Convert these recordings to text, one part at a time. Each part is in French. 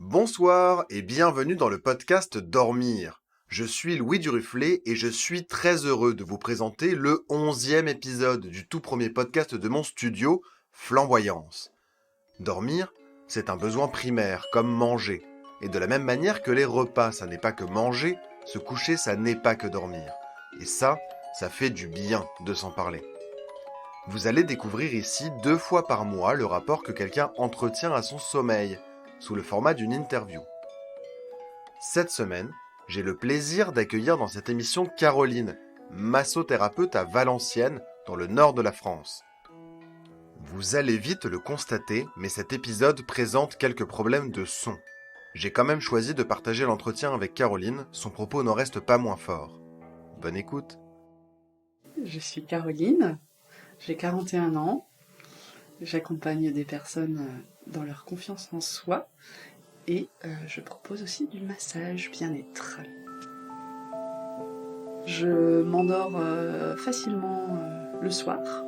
Bonsoir et bienvenue dans le podcast Dormir. Je suis Louis Duruflé et je suis très heureux de vous présenter le 11e épisode du tout premier podcast de mon studio, Flamboyance. Dormir, c'est un besoin primaire, comme manger. Et de la même manière que les repas, ça n'est pas que manger, se coucher, ça n'est pas que dormir. Et ça fait du bien de s'en parler. Vous allez découvrir ici 2 fois par mois le rapport que quelqu'un entretient à son sommeil, sous le format d'une interview. Cette semaine, j'ai le plaisir d'accueillir dans cette émission Caroline, massothérapeute à Valenciennes, dans le nord de la France. Vous allez vite le constater, mais cet épisode présente quelques problèmes de son. J'ai quand même choisi de partager l'entretien avec Caroline, son propos n'en reste pas moins fort. Bonne écoute. Je suis Caroline, j'ai 41 ans, j'accompagne des personnes dans leur confiance en soi et je propose aussi du massage bien-être. Je m'endors facilement le soir,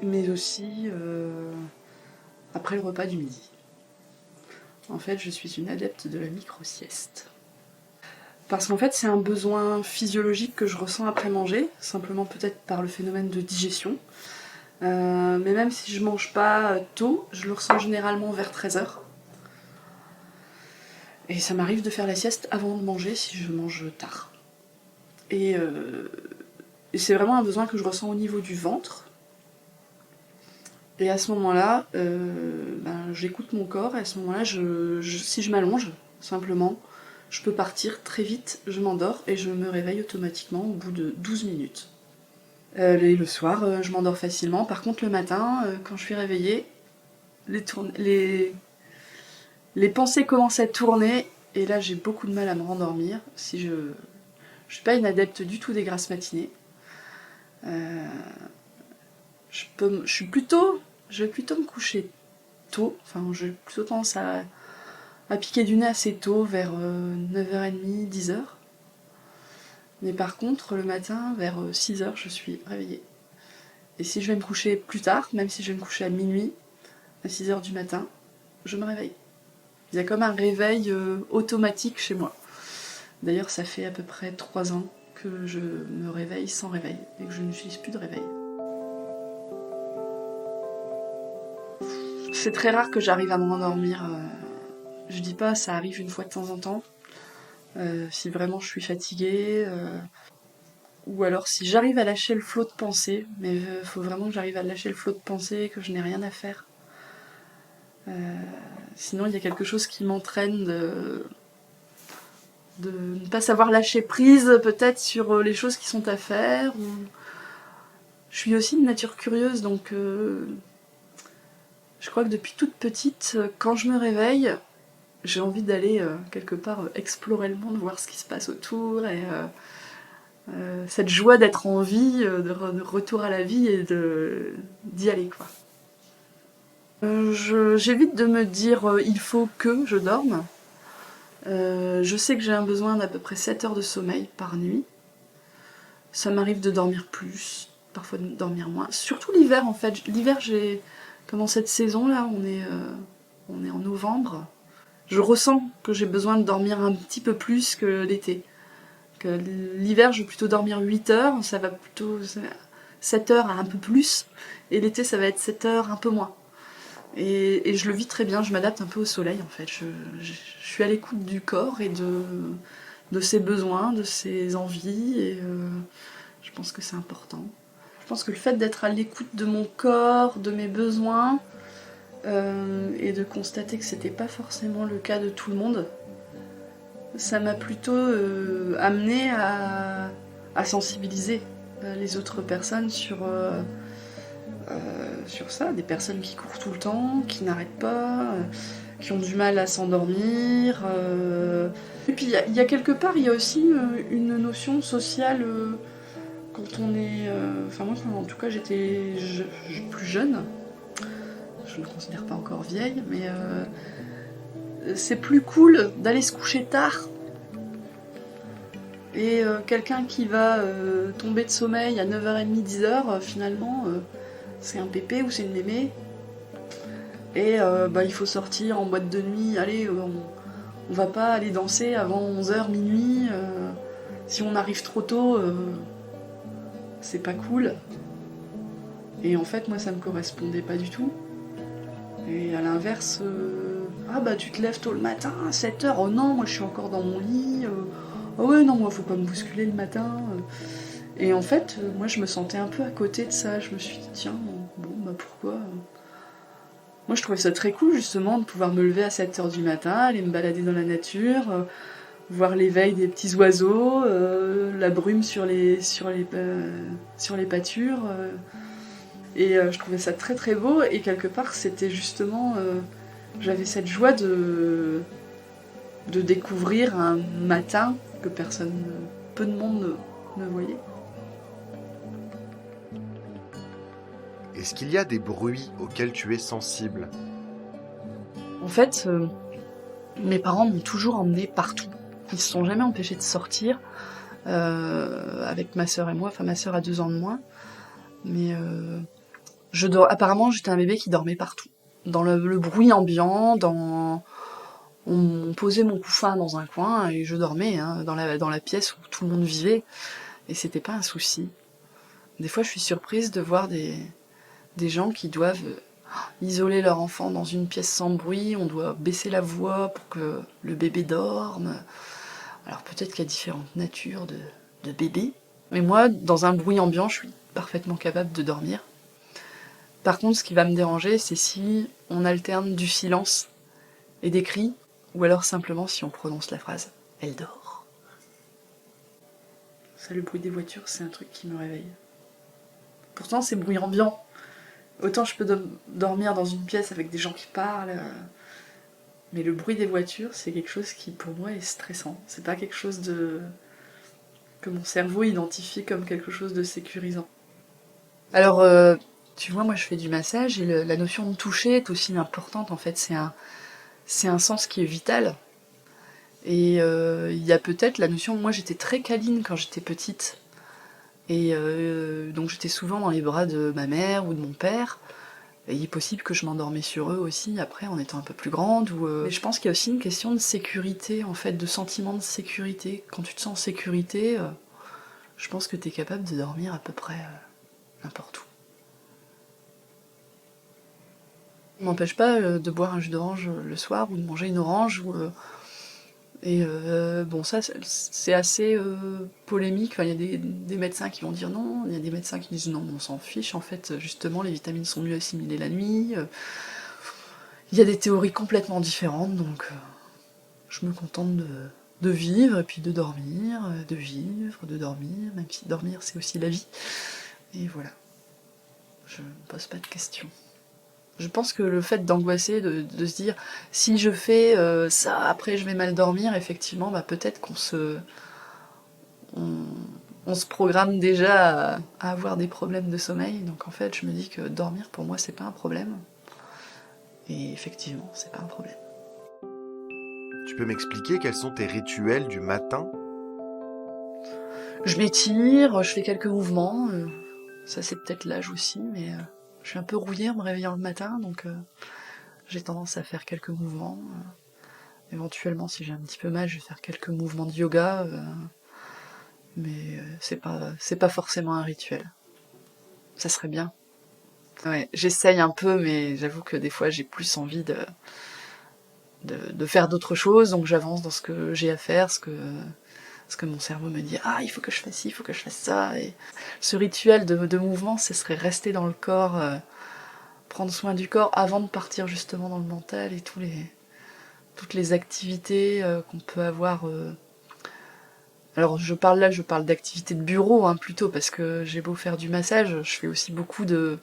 mais aussi après le repas du midi. En fait, je suis une adepte de la micro-sieste. Parce qu'en fait, c'est un besoin physiologique que je ressens après manger, simplement peut-être par le phénomène de digestion. Mais même si je mange pas tôt, je le ressens généralement vers 13h. Et ça m'arrive de faire la sieste avant de manger si je mange tard. Et c'est vraiment un besoin que je ressens au niveau du ventre. Et à ce moment-là, j'écoute mon corps, et à ce moment-là, si je m'allonge, simplement, je peux partir très vite, je m'endors et je me réveille automatiquement au bout de 12 minutes. Le soir, je m'endors facilement. Par contre, le matin, quand je suis réveillée, les pensées commencent à tourner et là, j'ai beaucoup de mal à me rendormir. Si je suis pas une adepte du tout des grasses matinées. Je vais plutôt me coucher tôt. Enfin, j'ai plutôt tendance à piquer du nez assez tôt, vers 9h30, 10h. Mais par contre, le matin, vers 6h, je suis réveillée. Et si je vais me coucher plus tard, même si je vais me coucher à minuit, à 6h du matin, je me réveille. Il y a comme un réveil automatique chez moi. D'ailleurs, ça fait à peu près 3 ans que je me réveille sans réveil et que je n'utilise plus de réveil. C'est très rare que j'arrive à me rendormir. Je dis pas, ça arrive une fois de temps en temps. Si vraiment je suis fatiguée, ou alors si j'arrive à lâcher le flot de pensée, mais il faut vraiment que j'arrive à lâcher le flot de pensée, que je n'ai rien à faire. Sinon il y a quelque chose qui m'entraîne de ne pas savoir lâcher prise peut-être sur les choses qui sont à faire. Je suis aussi de nature curieuse, donc je crois que depuis toute petite, quand je me réveille, j'ai envie d'aller quelque part explorer le monde, voir ce qui se passe autour, et cette joie d'être en vie, de retour à la vie et d'y aller, quoi. J'évite de me dire il faut que je dorme. Je sais que j'ai un besoin d'à peu près 7 heures de sommeil par nuit. Ça m'arrive de dormir plus, parfois de dormir moins. Surtout l'hiver, en fait. L'hiver, comme cette saison-là, on est en novembre. Je ressens que j'ai besoin de dormir un petit peu plus que l'été. Que l'hiver, je vais plutôt dormir 8 heures, ça va plutôt 7 heures à un peu plus, et l'été, ça va être 7 heures un peu moins. Et je le vis très bien, je m'adapte un peu au soleil, en fait. Je suis à l'écoute du corps et de ses besoins, de ses envies, et je pense que c'est important. Je pense que le fait d'être à l'écoute de mon corps, de mes besoins, et de constater que c'était pas forcément le cas de tout le monde, ça m'a plutôt amené à sensibiliser les autres personnes sur ça, des personnes qui courent tout le temps, qui n'arrêtent pas, qui ont du mal à s'endormir. Et puis il y a quelque part, il y a aussi une notion sociale quand on est... Enfin moi, en tout cas, j'étais plus jeune. Je ne me considère pas encore vieille, mais c'est plus cool d'aller se coucher tard. Et quelqu'un qui va tomber de sommeil à 9h30, 10h, finalement, c'est un pépé ou c'est une mémé. Et il faut sortir en boîte de nuit, allez, on va pas aller danser avant 11h, minuit, si on arrive trop tôt, c'est pas cool. Et en fait, moi, ça me correspondait pas du tout. Et à l'inverse, tu te lèves tôt le matin, à 7h, oh non, moi je suis encore dans mon lit, ah ouais, non, moi faut pas me bousculer le matin. Et en fait, moi je me sentais un peu à côté de ça, je me suis dit, tiens, pourquoi Moi je trouvais ça très cool justement de pouvoir me lever à 7h du matin, aller me balader dans la nature, voir l'éveil des petits oiseaux, la brume sur les pâtures. Et je trouvais ça très très beau, et quelque part c'était justement... j'avais cette joie de découvrir un matin que peu de monde ne voyait. Est-ce qu'il y a des bruits auxquels tu es sensible? En fait, mes parents m'ont toujours emmenée partout. Ils se sont jamais empêchés de sortir avec ma sœur et moi. Enfin, ma sœur a 2 ans de moins. Mais apparemment, j'étais un bébé qui dormait partout. Dans le bruit ambiant, on posait mon couffin dans un coin et je dormais dans la pièce où tout le monde vivait. Et c'était pas un souci. Des fois, je suis surprise de voir des gens qui doivent isoler leur enfant dans une pièce sans bruit, on doit baisser la voix pour que le bébé dorme. Alors peut-être qu'il y a différentes natures de bébés, mais moi, dans un bruit ambiant, je suis parfaitement capable de dormir. Par contre, ce qui va me déranger, c'est si on alterne du silence et des cris, ou alors simplement si on prononce la phrase « elle dort ». Ça, le bruit des voitures, c'est un truc qui me réveille. Pourtant, c'est bruit ambiant. Autant je peux dormir dans une pièce avec des gens qui parlent, mais le bruit des voitures, c'est quelque chose qui, pour moi, est stressant. C'est pas quelque chose que mon cerveau identifie comme quelque chose de sécurisant. Alors, tu vois, moi, je fais du massage, et la notion de toucher est aussi importante, en fait. C'est un sens qui est vital. Et il y a peut-être la notion... Moi, j'étais très câline quand j'étais petite. Et donc j'étais souvent dans les bras de ma mère ou de mon père. Et il est possible que je m'endormais sur eux aussi après en étant un peu plus grande. Mais je pense qu'il y a aussi une question de sécurité, en fait, de sentiment de sécurité. Quand tu te sens en sécurité, je pense que tu es capable de dormir à peu près n'importe où. Ça m'empêche pas de boire un jus d'orange le soir ou de manger une orange ça c'est assez polémique. Enfin, il y a des médecins qui vont dire non, il y a des médecins qui disent non, on s'en fiche, en fait, justement, les vitamines sont mieux assimilées la nuit. Il y a des théories complètement différentes, donc je me contente de vivre, et puis de dormir, de vivre, de dormir, même si dormir c'est aussi la vie. Et voilà, je me pose pas de questions. Je pense que le fait d'angoisser, de se dire si je fais ça, après je vais mal dormir, effectivement, peut-être qu'on se programme déjà à avoir des problèmes de sommeil. Donc en fait, je me dis que dormir pour moi c'est pas un problème. Et effectivement, c'est pas un problème. Tu peux m'expliquer quels sont tes rituels du matin? Je m'étire, je fais quelques mouvements. Ça c'est peut-être l'âge aussi, mais je suis un peu rouillée en me réveillant le matin, donc j'ai tendance à faire quelques mouvements. Éventuellement, si j'ai un petit peu mal, je vais faire quelques mouvements de yoga, mais c'est pas forcément un rituel. Ça serait bien. Ouais, j'essaye un peu, mais j'avoue que des fois j'ai plus envie de faire d'autres choses, donc j'avance dans ce que j'ai à faire, ce que mon cerveau me dit, il faut que je fasse ci, il faut que je fasse ça. Et ce rituel de mouvement, ce serait rester dans le corps, prendre soin du corps avant de partir justement dans le mental et toutes les activités qu'on peut avoir. Alors je parle d'activités de bureau plutôt, parce que j'ai beau faire du massage, je fais aussi beaucoup de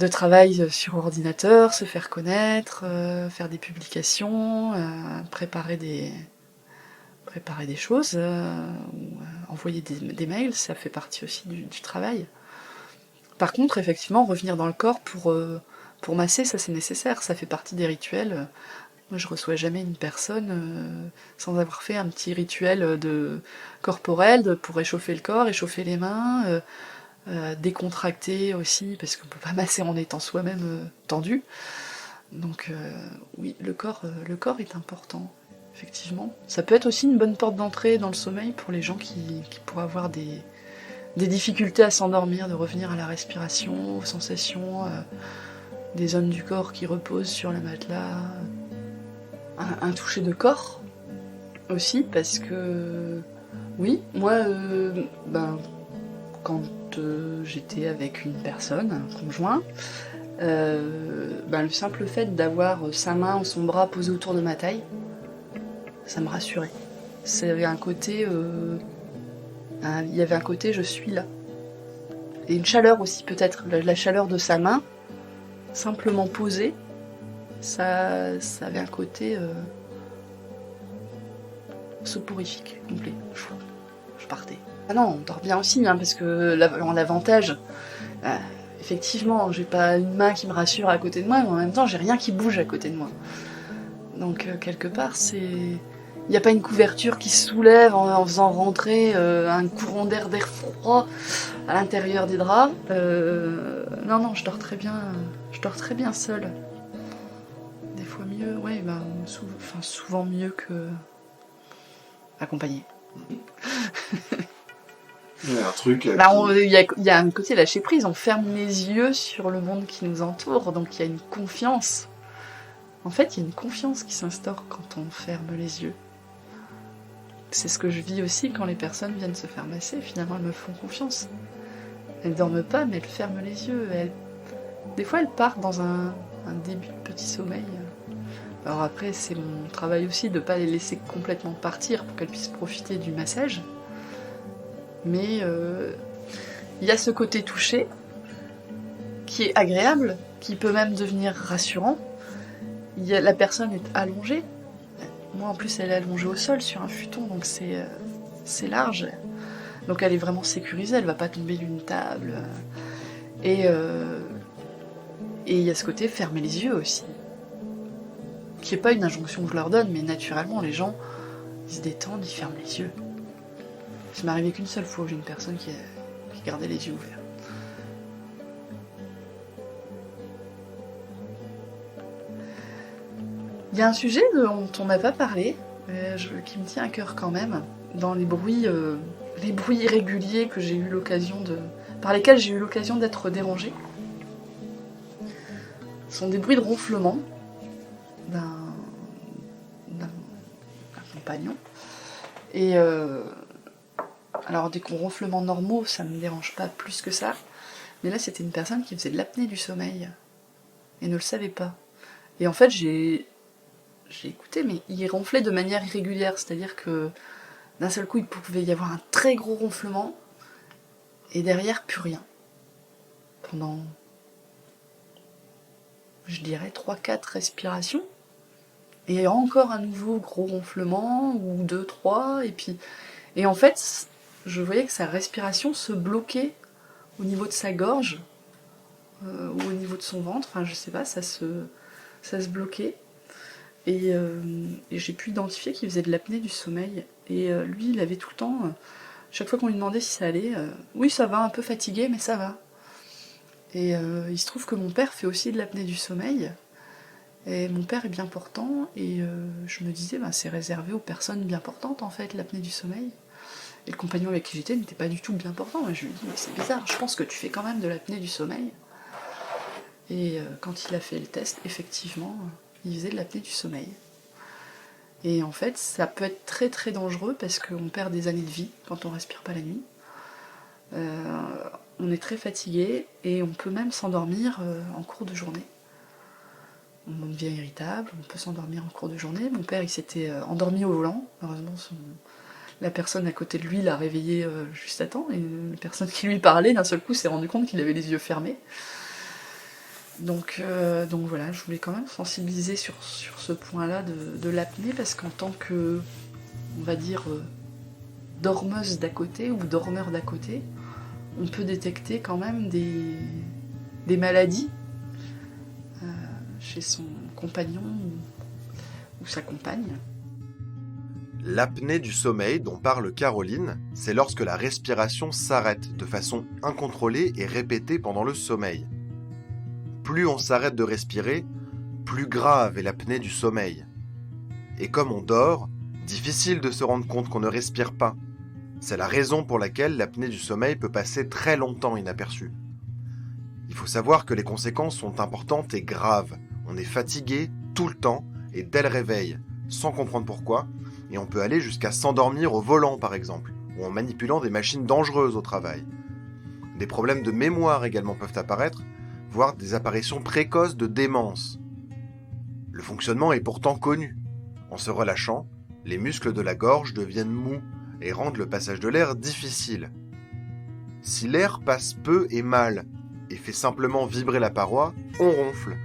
travail sur ordinateur, se faire connaître, faire des publications, préparer des choses, ou envoyer des mails, ça fait partie aussi du travail. Par contre, effectivement, revenir dans le corps pour masser, ça c'est nécessaire, ça fait partie des rituels. Moi, je reçois jamais une personne sans avoir fait un petit rituel corporel pour réchauffer le corps, réchauffer les mains, décontracter aussi, parce qu'on peut pas masser en étant soi-même tendu. Donc oui, le corps est important, effectivement. Ça peut être aussi une bonne porte d'entrée dans le sommeil pour les gens qui pourraient avoir des difficultés à s'endormir, de revenir à la respiration, aux sensations, des zones du corps qui reposent sur le matelas. Un toucher de corps aussi, parce que oui, moi, quand j'étais avec une personne, un conjoint, le simple fait d'avoir sa main ou son bras posé autour de ma taille, ça me rassurait. Il y avait un côté je suis là. Et une chaleur aussi peut-être, la chaleur de sa main, simplement posée, ça avait un côté soporifique, complet. Je partais. Ah non, on dort bien aussi, parce que l'avantage, effectivement, j'ai pas une main qui me rassure à côté de moi, mais en même temps, j'ai rien qui bouge à côté de moi. Donc, quelque part, il n'y a pas une couverture qui se soulève en faisant rentrer un courant d'air froid à l'intérieur des draps. Non, je dors très bien seule. Des fois mieux, souvent mieux que accompagné. Il y a un truc. Il y a un côté lâcher prise, on ferme les yeux sur le monde qui nous entoure, donc il y a une confiance. En fait, il y a une confiance qui s'instaure quand on ferme les yeux. C'est ce que je vis aussi quand les personnes viennent se faire masser, finalement elles me font confiance. Elles dorment pas, mais elles ferment les yeux. Des fois, elles partent dans un début de petit sommeil. Alors après, c'est mon travail aussi de ne pas les laisser complètement partir pour qu'elles puissent profiter du massage. Mais il y a ce côté touché qui est agréable, qui peut même devenir rassurant. La personne est allongée. Moi, en plus, elle est allongée au sol sur un futon, donc c'est large. Donc elle est vraiment sécurisée, elle ne va pas tomber d'une table. Et il y a ce côté fermer les yeux aussi. Qui n'est pas une injonction que je leur donne, mais naturellement, les gens, ils se détendent, ils ferment les yeux. Ça m'est arrivé qu'une seule fois où j'ai une personne qui gardait les yeux ouverts. Il y a un sujet dont on n'a pas parlé, qui me tient à cœur quand même, dans les bruits irréguliers par lesquels j'ai eu l'occasion d'être dérangée. Ce sont des bruits de ronflement d'un compagnon. Et alors des ronflements normaux, ça me dérange pas plus que ça. Mais là, c'était une personne qui faisait de l'apnée du sommeil et ne le savait pas. Et en fait, j'ai écouté, mais il ronflait de manière irrégulière, c'est-à-dire que d'un seul coup, il pouvait y avoir un très gros ronflement et derrière, plus rien. Pendant, je dirais, 3-4 respirations. Et encore un nouveau gros ronflement, ou 2-3, et en fait, je voyais que sa respiration se bloquait au niveau de sa gorge, ou au niveau de son ventre, enfin je sais pas, ça se bloquait. Et j'ai pu identifier qu'il faisait de l'apnée du sommeil. Et lui, il avait tout le temps, chaque fois qu'on lui demandait si ça allait, oui ça va, un peu fatigué, mais ça va. Et il se trouve que mon père fait aussi de l'apnée du sommeil. Et mon père est bien portant, et je me disais, c'est réservé aux personnes bien portantes en fait, l'apnée du sommeil. Et le compagnon avec qui j'étais n'était pas du tout bien portant. Et je lui dis, mais c'est bizarre, je pense que tu fais quand même de l'apnée du sommeil. Et quand il a fait le test, effectivement, il faisait de l'apnée du sommeil. Et en fait, ça peut être très très dangereux parce qu'on perd des années de vie quand on respire pas la nuit. On est très fatigué et on peut même s'endormir en cours de journée. On devient irritable, on peut s'endormir en cours de journée. Mon père, il s'était endormi au volant. Heureusement, la personne à côté de lui l'a réveillé juste à temps. Et la personne qui lui parlait, d'un seul coup, s'est rendu compte qu'il avait les yeux fermés. Donc voilà, je voulais quand même sensibiliser sur ce point-là de l'apnée, parce qu'en tant que, on va dire, dormeuse d'à côté ou dormeur d'à côté, on peut détecter quand même des maladies chez son compagnon ou sa compagne. L'apnée du sommeil dont parle Caroline, c'est lorsque la respiration s'arrête de façon incontrôlée et répétée pendant le sommeil. Plus on s'arrête de respirer, plus grave est l'apnée du sommeil. Et comme on dort, difficile de se rendre compte qu'on ne respire pas. C'est la raison pour laquelle l'apnée du sommeil peut passer très longtemps inaperçue. Il faut savoir que les conséquences sont importantes et graves. On est fatigué tout le temps et dès le réveil, sans comprendre pourquoi, et on peut aller jusqu'à s'endormir au volant par exemple, ou en manipulant des machines dangereuses au travail. Des problèmes de mémoire également peuvent apparaître, voire des apparitions précoces de démence. Le fonctionnement est pourtant connu. En se relâchant, les muscles de la gorge deviennent mous et rendent le passage de l'air difficile. Si l'air passe peu et mal et fait simplement vibrer la paroi, on ronfle.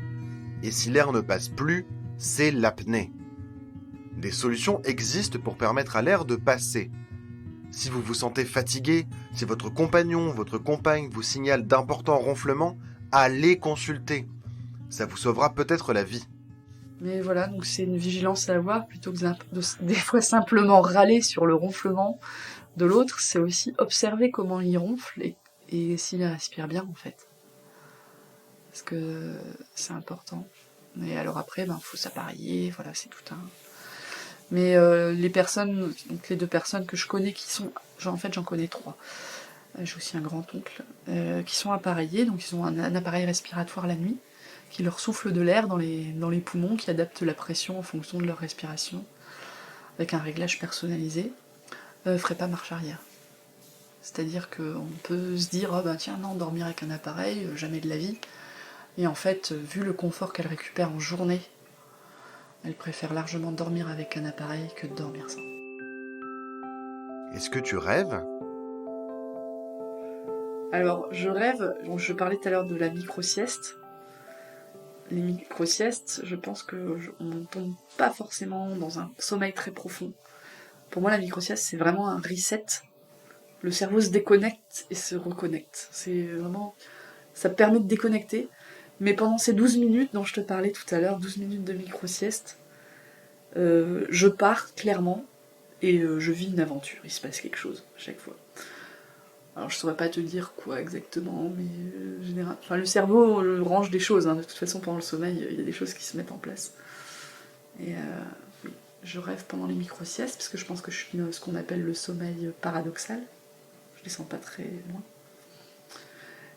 Et si l'air ne passe plus, c'est l'apnée. Des solutions existent pour permettre à l'air de passer. Si vous vous sentez fatigué, si votre compagnon, votre compagne vous signale d'importants ronflements, allez consulter. Ça vous sauvera peut-être la vie. Mais voilà, donc c'est une vigilance à avoir, plutôt que des fois simplement râler sur le ronflement de l'autre, c'est aussi observer comment il ronfle et s'il respire bien en fait. Parce que c'est important. Et alors après, faut s'appareiller, voilà, c'est tout un... Mais les personnes, donc les 2 personnes que je connais qui sont... En fait, j'en connais 3. J'ai aussi un grand-oncle, qui sont appareillés, donc ils ont un appareil respiratoire la nuit, qui leur souffle de l'air dans les poumons, qui adapte la pression en fonction de leur respiration, avec un réglage personnalisé, ferait pas marche arrière. C'est-à-dire qu'on peut se dire, tiens, non, dormir avec un appareil, jamais de la vie. Et en fait, vu le confort qu'elle récupère en journée, elle préfère largement dormir avec un appareil que de dormir sans. Est-ce que tu rêves ? Alors, je rêve, donc je parlais tout à l'heure de la micro-sieste. Les micro-siestes, je pense qu'on ne tombe pas forcément dans un sommeil très profond. Pour moi, la micro-sieste, c'est vraiment un reset. Le cerveau se déconnecte et se reconnecte. C'est vraiment... Ça permet de déconnecter. Mais pendant ces 12 minutes dont je te parlais tout à l'heure, 12 minutes de micro-sieste, je pars clairement et je vis une aventure. Il se passe quelque chose à chaque fois. Alors je saurais pas te dire quoi exactement, mais général... enfin, le cerveau range des choses, hein. De toute façon pendant le sommeil, il y a des choses qui se mettent en place. Et oui, je rêve pendant les micro-siestes, parce que je pense que je suis ce qu'on appelle le sommeil paradoxal. Je les sens pas très loin.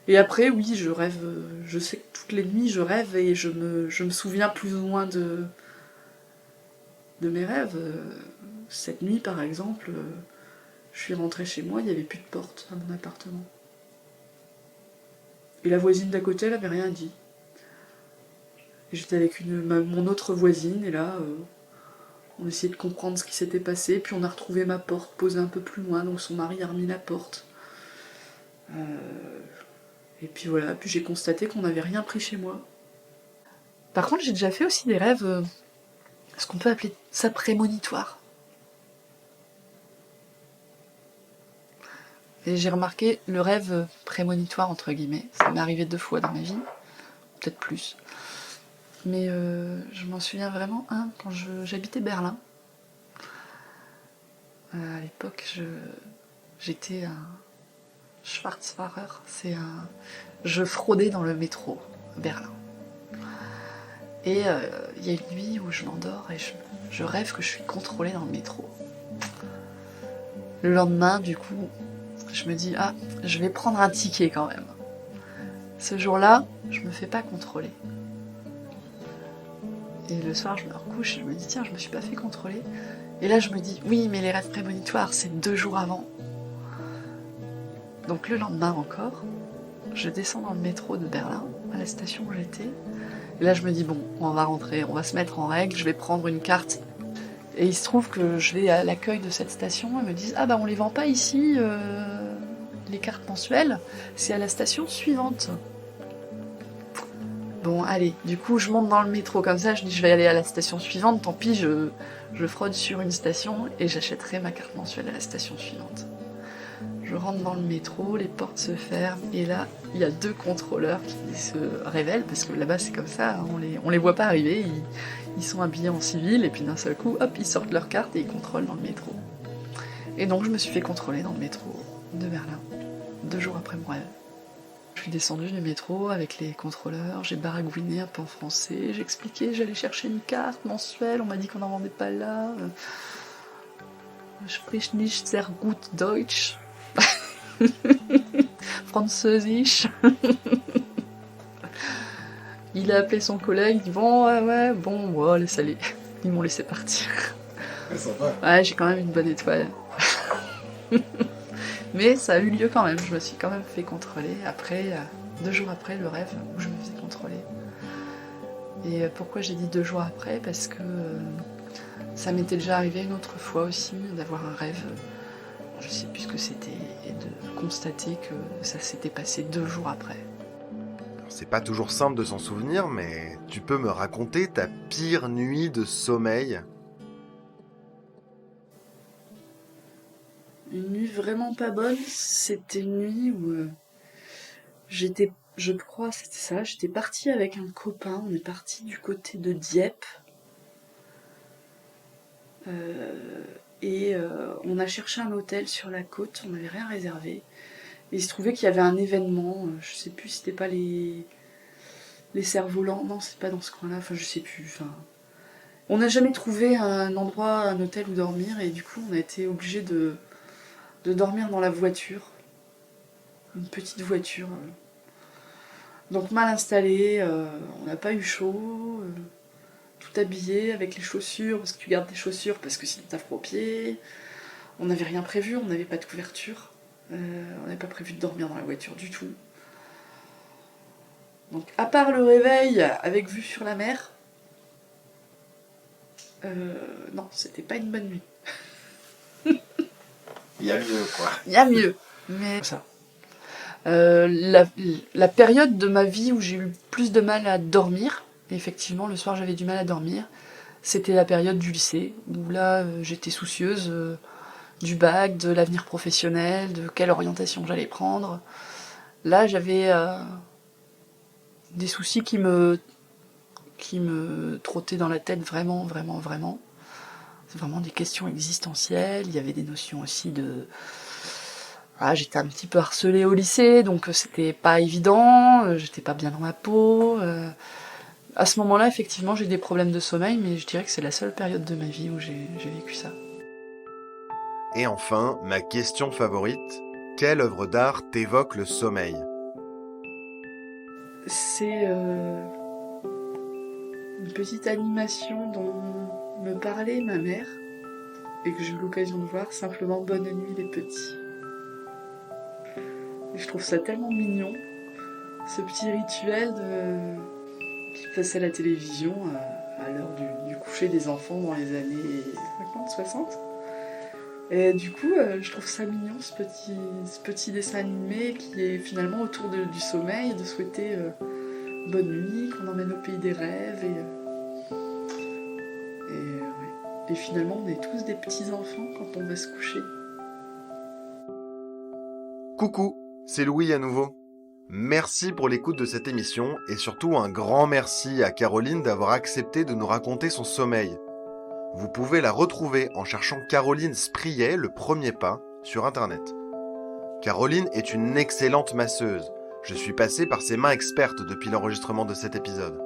Et après, oui, je rêve, je sais que toutes les nuits je rêve et je me souviens plus ou moins de mes rêves. Cette nuit par exemple, je suis rentrée chez moi, il n'y avait plus de porte à mon appartement. Et la voisine d'à côté, elle avait rien dit. Et j'étais avec mon autre voisine, et là, on essayait de comprendre ce qui s'était passé, puis on a retrouvé ma porte posée un peu plus loin, donc son mari a remis la porte. Et puis voilà, puis j'ai constaté qu'on n'avait rien pris chez moi. Par contre, j'ai déjà fait aussi des rêves, ce qu'on peut appeler ça prémonitoire. Et j'ai remarqué le rêve prémonitoire, entre guillemets. Ça m'est arrivé 2 fois dans ma vie, peut-être plus. Mais je m'en souviens vraiment quand j'habitais Berlin. À l'époque, j'étais un Schwarzfahrer, je fraudais dans le métro à Berlin. Et il y a une nuit où je m'endors et je rêve que je suis contrôlée dans le métro. Le lendemain, du coup, je me dis, je vais prendre un ticket quand même. Ce jour-là, je me fais pas contrôler. Et le soir, je me recouche et je me dis, tiens, je me suis pas fait contrôler. Et là, je me dis, oui, mais les rêves prémonitoires, c'est 2 jours avant. Donc le lendemain encore, je descends dans le métro de Berlin, à la station où j'étais. Et là, je me dis, bon, on va rentrer, on va se mettre en règle, je vais prendre une carte. Et il se trouve que je vais à l'accueil de cette station, ils me disent, on les vend pas ici, les cartes mensuelles, c'est à la station suivante. Bon, allez, du coup, je monte dans le métro comme ça, je dis, je vais aller à la station suivante, tant pis, je fraude sur une station et j'achèterai ma carte mensuelle à la station suivante. Je rentre dans le métro, les portes se ferment, et là, il y a 2 contrôleurs qui se révèlent, parce que là-bas c'est comme ça, on les voit pas arriver, ils sont habillés en civil, et puis d'un seul coup, hop, ils sortent leur carte et ils contrôlent dans le métro. Et donc je me suis fait contrôler dans le métro de Berlin, 2 jours après mon rêve. Je suis descendue du métro avec les contrôleurs, j'ai baragouiné un peu en français, j'ai expliqué, j'allais chercher une carte mensuelle, on m'a dit qu'on n'en vendait pas là. Sprich nicht sehr gut Deutsch. Französisch. Il a appelé son collègue, il dit bon, laisse aller. Ils m'ont laissé partir. C'est sympa. Ouais, j'ai quand même une bonne étoile. Mais ça a eu lieu quand même, je me suis quand même fait contrôler après, 2 jours après le rêve où je me faisais contrôler. Et pourquoi j'ai dit 2 jours après? Parce que ça m'était déjà arrivé une autre fois aussi d'avoir un rêve, je sais plus ce que c'était, et de constater que ça s'était passé 2 jours après. C'est pas toujours simple de s'en souvenir, mais tu peux me raconter ta pire nuit de sommeil? Une nuit vraiment pas bonne, c'était une nuit où je crois c'était ça, j'étais partie avec un copain, on est parti du côté de Dieppe. On a cherché un hôtel sur la côte, on n'avait rien réservé. Et il se trouvait qu'il y avait un événement, je sais plus si c'était pas les cerfs-volants, non c'est pas dans ce coin-là, enfin je sais plus. Enfin, on n'a jamais trouvé un endroit, un hôtel où dormir et du coup on a été obligé de dormir dans la voiture, une petite voiture. Donc mal installée, on n'a pas eu chaud, tout habillé avec les chaussures, parce que tu gardes tes chaussures parce que sinon t'as froid aux pieds. On n'avait rien prévu, on n'avait pas de couverture, on n'avait pas prévu de dormir dans la voiture du tout. Donc à part le réveil avec vue sur la mer, non, c'était pas une bonne nuit. Il y a mieux, quoi. Il y a mieux, mais ça. La période de ma vie où j'ai eu plus de mal à dormir, effectivement le soir j'avais du mal à dormir, c'était la période du lycée, où là j'étais soucieuse du bac, de l'avenir professionnel, de quelle orientation j'allais prendre. Là j'avais des soucis qui me trottaient dans la tête vraiment, vraiment, vraiment. C'est vraiment des questions existentielles, il y avait des notions aussi de... j'étais un petit peu harcelée au lycée, donc c'était pas évident, j'étais pas bien dans ma peau. À ce moment-là, effectivement, j'ai des problèmes de sommeil, mais je dirais que c'est la seule période de ma vie où j'ai vécu ça. Et enfin, ma question favorite, quelle œuvre d'art t'évoque le sommeil? C'est une petite animation dont me parlait ma mère, et que j'ai eu l'occasion de voir, simplement Bonne nuit les petits. Et je trouve ça tellement mignon, ce petit rituel qui passait à la télévision à l'heure du coucher des enfants dans les années 50, 60. Et du coup, je trouve ça mignon, ce petit dessin animé qui est finalement autour du sommeil, de souhaiter bonne nuit, qu'on emmène au pays des rêves. Et finalement, on est tous des petits-enfants quand on va se coucher. Coucou, c'est Louis à nouveau. Merci pour l'écoute de cette émission et surtout un grand merci à Caroline d'avoir accepté de nous raconter son sommeil. Vous pouvez la retrouver en cherchant Caroline Spriet, le premier pas, sur internet. Caroline est une excellente masseuse. Je suis passé par ses mains expertes depuis l'enregistrement de cet épisode.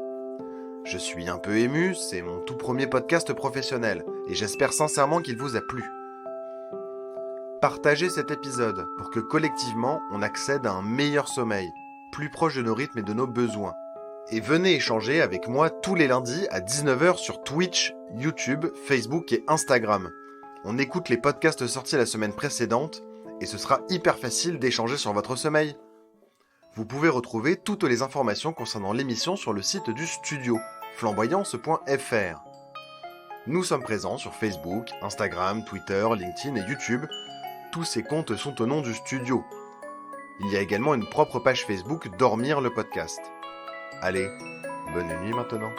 Je suis un peu ému, c'est mon tout premier podcast professionnel et j'espère sincèrement qu'il vous a plu. Partagez cet épisode pour que collectivement on accède à un meilleur sommeil, plus proche de nos rythmes et de nos besoins. Et venez échanger avec moi tous les lundis à 19h sur Twitch, YouTube, Facebook et Instagram. On écoute les podcasts sortis la semaine précédente et ce sera hyper facile d'échanger sur votre sommeil. Vous pouvez retrouver toutes les informations concernant l'émission sur le site du studio, flamboyance.fr. Nous sommes présents sur Facebook, Instagram, Twitter, LinkedIn et YouTube. Tous ces comptes sont au nom du studio. Il y a également une propre page Facebook Dormir le podcast. Allez, bonne nuit maintenant.